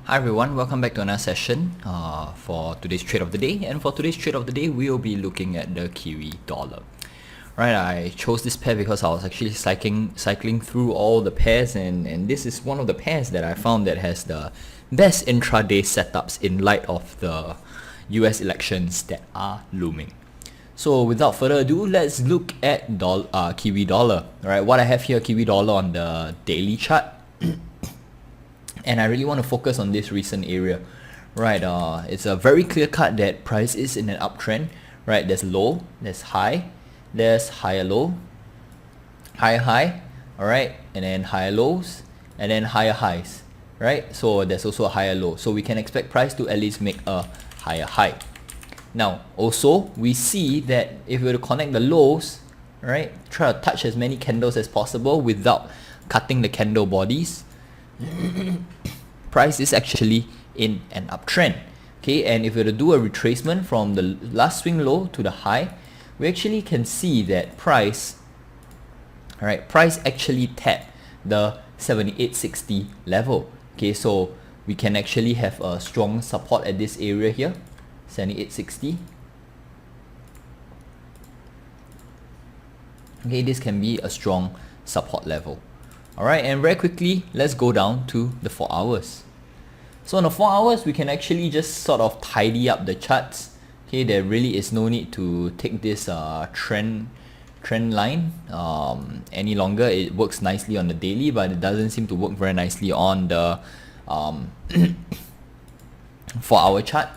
Hi everyone, welcome back to another session for today's trade of the day. And for today's trade of the day, we will be looking at the Kiwi dollar. Right, I chose this pair because I was actually cycling through all the pairs, and this is one of the pairs that I found that has the best intraday setups in light of the US elections that are looming. So without further ado, let's look at Kiwi dollar. Alright, what I have here, Kiwi dollar on the daily chart. And I really want to focus on this recent area, right? It's a very clear cut that price is in an uptrend, right? There's low, there's high, there's higher low, higher high, all right, and then higher lows, and then higher highs, right? So there's also a higher low. So we can expect price to at least make a higher high. Now, also we see that if we were to connect the lows, right, try to touch as many candles as possible without cutting the candle bodies. Price is actually in an uptrend, okay, and if we were to do a retracement from the last swing low to the high, we actually can see that price actually tapped the 78.60 level. Okay, so we can actually have a strong support at this area here, 78.60. Okay, this can be a strong support level. Alright, and very quickly, let's go down to the 4 hours. So on the 4 hours, we can actually just sort of tidy up the charts. Okay, there really is no need to take this trend line any longer. It works nicely on the daily, but it doesn't seem to work very nicely on the 4 hour chart.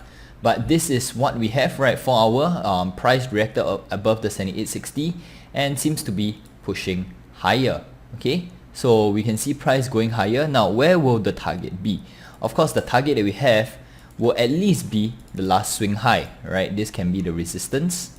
But this is what we have, right? 4 hour price reacted above the 78.60 and seems to be pushing higher. Okay, so we can see price going higher. Now, where will the target be? Of course, the target that we have will at least be the last swing high, right? This can be the resistance.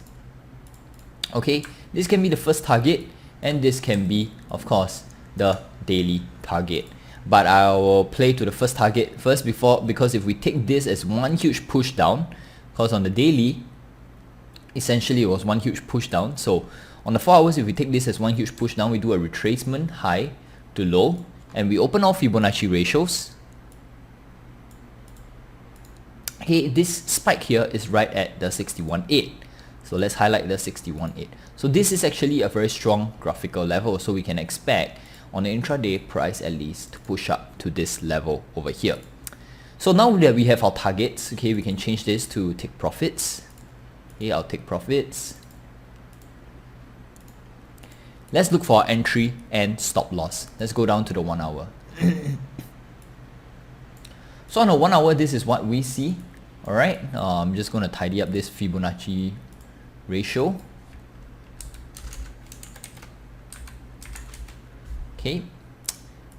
Okay, this can be the first target, and this can be, of course, the daily target. But I will play to the first target first because if we take this as one huge push down, because on the daily, essentially it was one huge push down. So on the 4 hours, if we take this as one huge push down, we do a retracement high to low, and we open all Fibonacci ratios. Okay, this spike here is right at the 61.8. So let's highlight the 61.8. So this is actually a very strong graphical level. So we can expect on the intraday price at least to push up to this level over here. So now that we have our targets, okay, we can change this to take profits. Okay, I'll take profits. Let's look for our entry and stop loss. Let's go down to the 1 hour. So on the 1 hour, this is what we see. Alright, I'm just going to tidy up this Fibonacci ratio. Okay,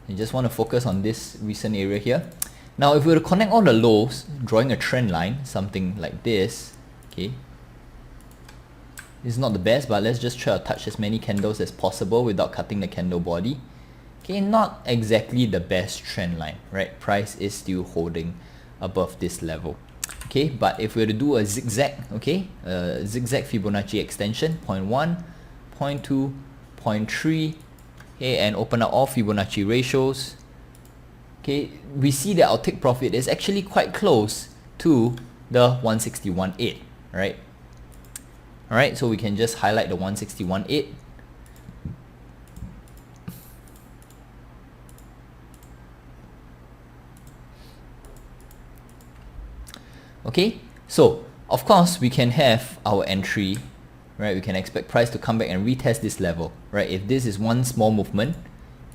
I just want to focus on this recent area here. Now, if we were to connect all the lows, drawing a trend line, something like this, okay, it's not the best, but let's just try to touch as many candles as possible without cutting the candle body. Okay, not exactly the best trend line, right? Price is still holding above this level. Okay, but if we were to do a zigzag, okay, zigzag Fibonacci extension, 0.1, 0.2, 0.3, okay, and open up all Fibonacci ratios, okay, we see that our take profit is actually quite close to the 161.8, right? Alright, so we can just highlight the 161.8. Okay, so of course we can have our entry, right? We can expect price to come back and retest this level, right? If this is one small movement,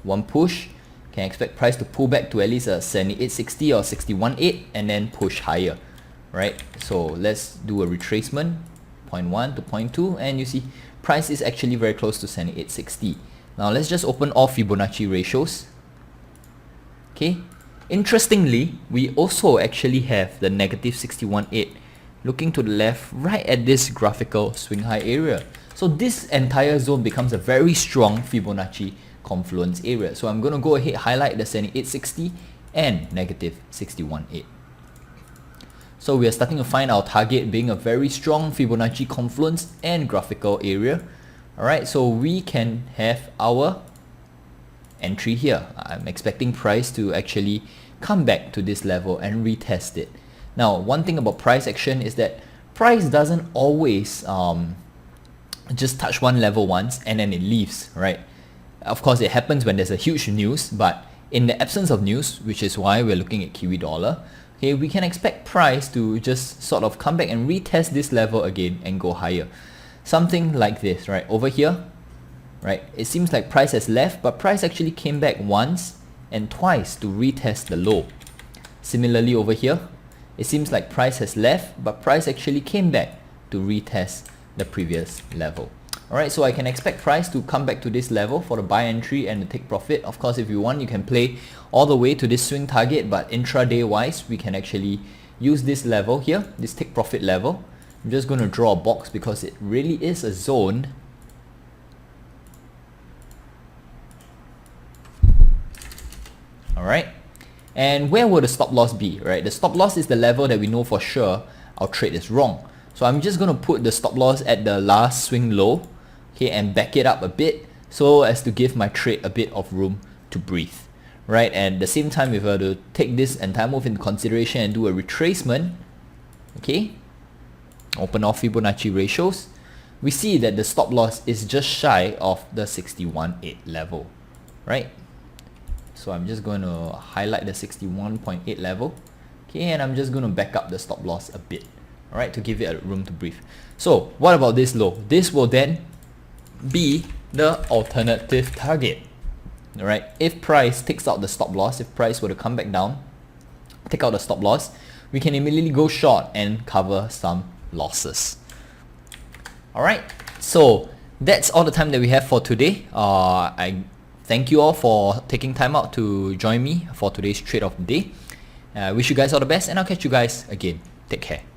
one push, can expect price to pull back to at least a 78.60 or 61.8 and then push higher, right? So let's do a retracement, 0.1 to 0.2, and you see price is actually very close to 78.60. Now let's just open all Fibonacci ratios. Okay, interestingly, we also actually have the negative 61.8 looking to the left right at this graphical swing high area. So this entire zone becomes a very strong Fibonacci confluence area. So I'm going to go ahead, highlight the 78.60 and negative 61.8. So we are starting to find our target being a very strong Fibonacci confluence and graphical area. Alright, so we can have our entry here. I'm expecting price to actually come back to this level and retest it. Now, one thing about price action is that price doesn't always just touch one level once and then it leaves, right? Of course, it happens when there's a huge news, but in the absence of news, which is why we're looking at Kiwi dollar, okay, we can expect price to just sort of come back and retest this level again and go higher. Something like this, right? Over here, right? It seems like price has left, but price actually came back once and twice to retest the low. Similarly over here, it seems like price has left, but price actually came back to retest the previous level. Alright, so I can expect price to come back to this level for the buy entry and the take profit. Of course, if you want, you can play all the way to this swing target, but intraday wise, we can actually use this level here, this take profit level. I'm just going to draw a box because it really is a zone. Alright, and where will the stop loss be, right? The stop loss is the level that we know for sure our trade is wrong. So I'm just going to put the stop loss at the last swing low, okay, and back it up a bit so as to give my trade a bit of room to breathe, right? And at the same time, if I were to take this entire move into consideration and do a retracement, okay, open off Fibonacci ratios, we see that the stop loss is just shy of the 61.8 level, right? So I'm just going to highlight the 61.8 level, okay, and I'm just going to back up the stop loss a bit. Alright, to give it a room to breathe. So what about this low? This will then be the alternative target. Alright, if price takes out the stop loss, if price were to come back down, take out the stop loss, we can immediately go short and cover some losses. Alright, so that's all the time that we have for today. I thank you all for taking time out to join me for today's trade of the day. I wish you guys all the best, and I'll catch you guys again. Take care.